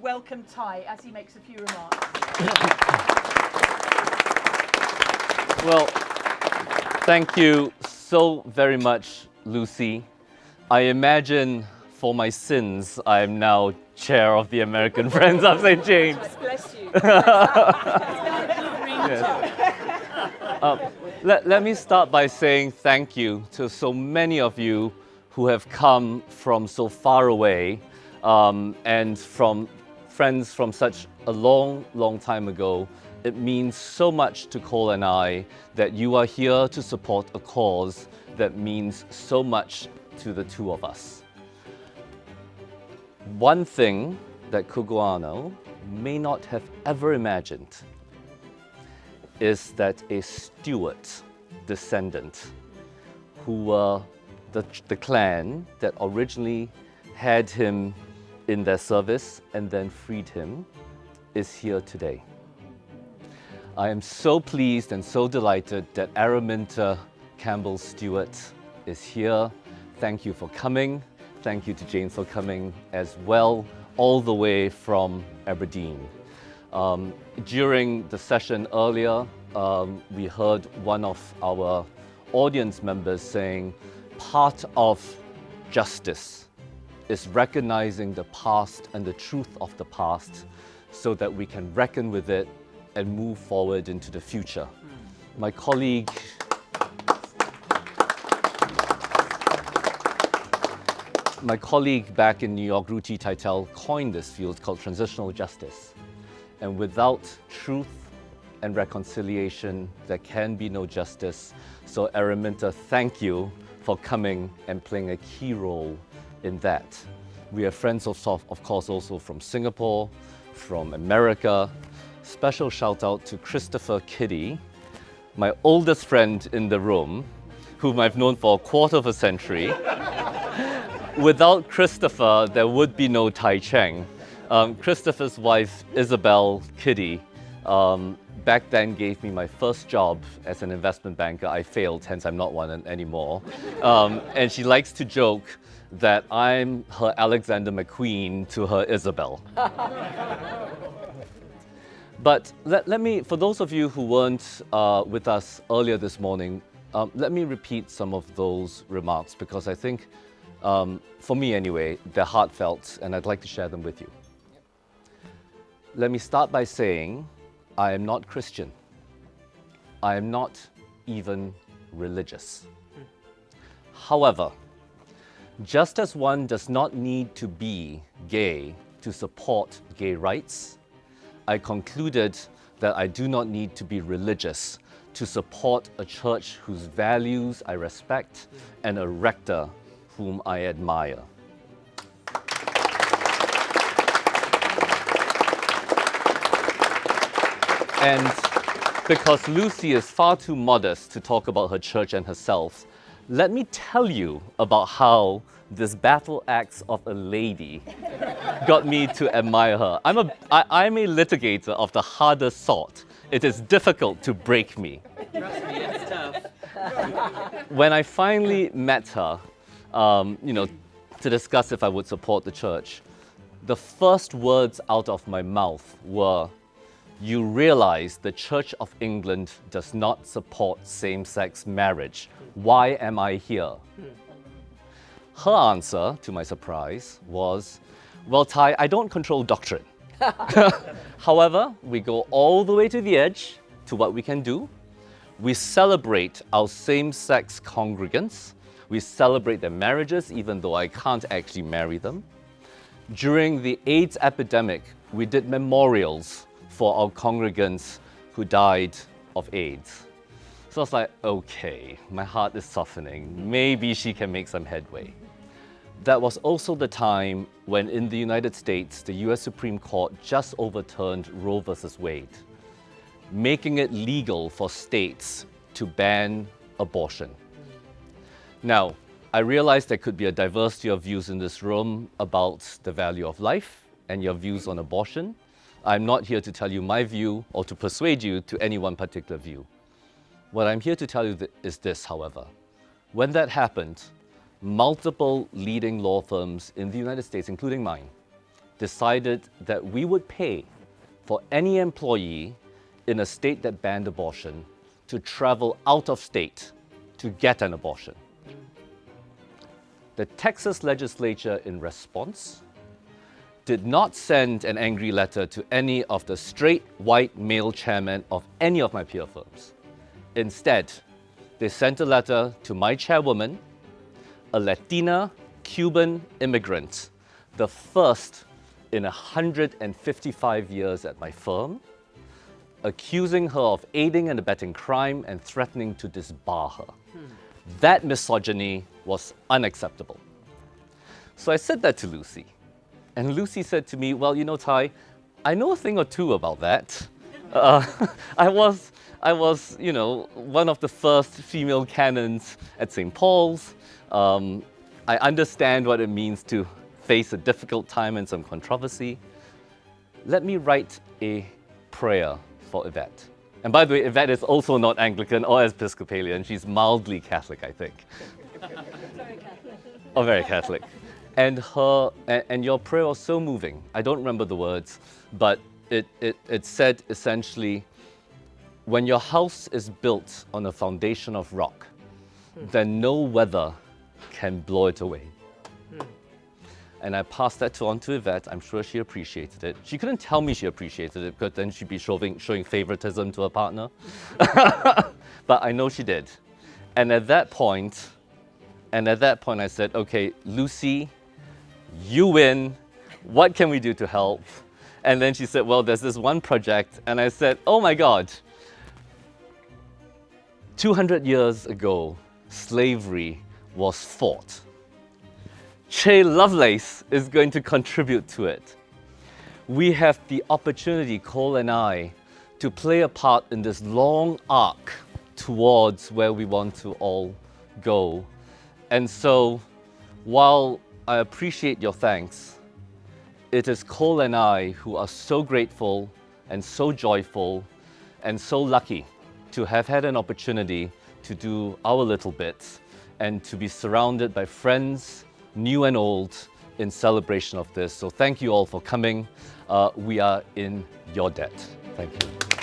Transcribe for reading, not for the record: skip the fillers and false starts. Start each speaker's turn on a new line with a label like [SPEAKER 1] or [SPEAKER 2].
[SPEAKER 1] welcome Tai as he makes a few remarks.
[SPEAKER 2] Well, thank you so very much, Lucy. I imagine for my sins, I am now chair of the American Friends of St. James.
[SPEAKER 1] Bless you.
[SPEAKER 2] Let me start by saying thank you to so many of you who have come from so far away and from friends from such a long, long time ago. It means so much to Cole and I that you are here to support a cause that means so much to the two of us. One thing that Cugoano may not have ever imagined is that a Stuart descendant who were the clan that originally had him in their service and then freed him is here today. I am so pleased and so delighted that Araminta Campbell Stewart is here. Thank you for coming. Thank you to James for coming as well, all the way from Aberdeen. During the session earlier, we heard one of our audience members saying part of justice is recognizing the past and the truth of the past so that we can reckon with it and move forward into the future. My colleague back in New York, Ruchi Teitel, coined this field called transitional justice. And without truth and reconciliation, there can be no justice. So Araminta, thank you for coming and playing a key role in that. We are friends of course also from Singapore, from America. Special shout out to Christopher Kiddy, my oldest friend in the room, whom I've known for a quarter of a century. Without Christopher, there would be no Tai Cheng. Christopher's wife, Isabel Kiddy, back then gave me my first job as an investment banker. I failed, hence I'm not one anymore. And she likes to joke that I'm her Alexander McQueen to her Isabel. But let me, for those of you who weren't with us earlier this morning, let me repeat some of those remarks because I think, for me anyway, they're heartfelt and I'd like to share them with you. Let me start by saying, I am not Christian. I am not even religious. However, just as one does not need to be gay to support gay rights, I concluded that I do not need to be religious to support a church whose values I respect and a rector whom I admire. And because Lucy is far too modest to talk about her church and herself, let me tell you about how this battle axe of a lady got me to admire her. I'm a litigator of the harder sort. It is difficult to break me.
[SPEAKER 3] Trust me, it's tough.
[SPEAKER 2] When I finally met her, to discuss if I would support the church, the first words out of my mouth were, "You realize the Church of England does not support same-sex marriage. Why am I here?" Her answer, to my surprise, was, "Well, Tai, I don't control doctrine. However, we go all the way to the edge to what we can do. We celebrate our same-sex congregants. We celebrate their marriages, even though I can't actually marry them. During the AIDS epidemic, we did memorials for our congregants who died of AIDS." So I was like, okay, my heart is softening. Maybe she can make some headway. That was also the time when in the United States, the US Supreme Court just overturned Roe versus Wade, making it legal for states to ban abortion. Now, I realize there could be a diversity of views in this room about the value of life and your views on abortion. I'm not here to tell you my view or to persuade you to any one particular view. What I'm here to tell you is this, however. When that happened, multiple leading law firms in the United States, including mine, decided that we would pay for any employee in a state that banned abortion to travel out of state to get an abortion. The Texas legislature, in response, did not send an angry letter to any of the straight white male chairmen of any of my peer firms. Instead, they sent a letter to my chairwoman, a Latina Cuban immigrant, the first in 155 years at my firm, accusing her of aiding and abetting crime and threatening to disbar her. That misogyny was unacceptable. So I said that to Lucy. And Lucy said to me, well, you know, Tai, I know a thing or two about that. I was, you know, one of the first female canons at St. Paul's. I understand what it means to face a difficult time and some controversy. Let me write a prayer for Yvette. And by the way, Yvette is also not Anglican or Episcopalian. She's mildly Catholic, I think.
[SPEAKER 1] Very Catholic.
[SPEAKER 2] Oh, very Catholic. And your prayer was so moving. I don't remember the words, but it said essentially, when your house is built on a foundation of rock, then no weather can blow it away. And I passed that on to Yvette. I'm sure she appreciated it. She couldn't tell me she appreciated it because then she'd be showing favoritism to her partner. But I know she did. And at that point, I said, okay, Lucy, you win. What can we do to help? And then she said, well, there's this one project. And I said, oh my God, 200 years ago, slavery was fought. Lovelace is going to contribute to it. We have the opportunity, Cole and I, to play a part in this long arc towards where we want to all go. And so, while I appreciate your thanks, it is Cole and I who are so grateful and so joyful and so lucky to have had an opportunity to do our little bit and to be surrounded by friends, new and old, in celebration of this. So thank you all for coming. We are in your debt. Thank you.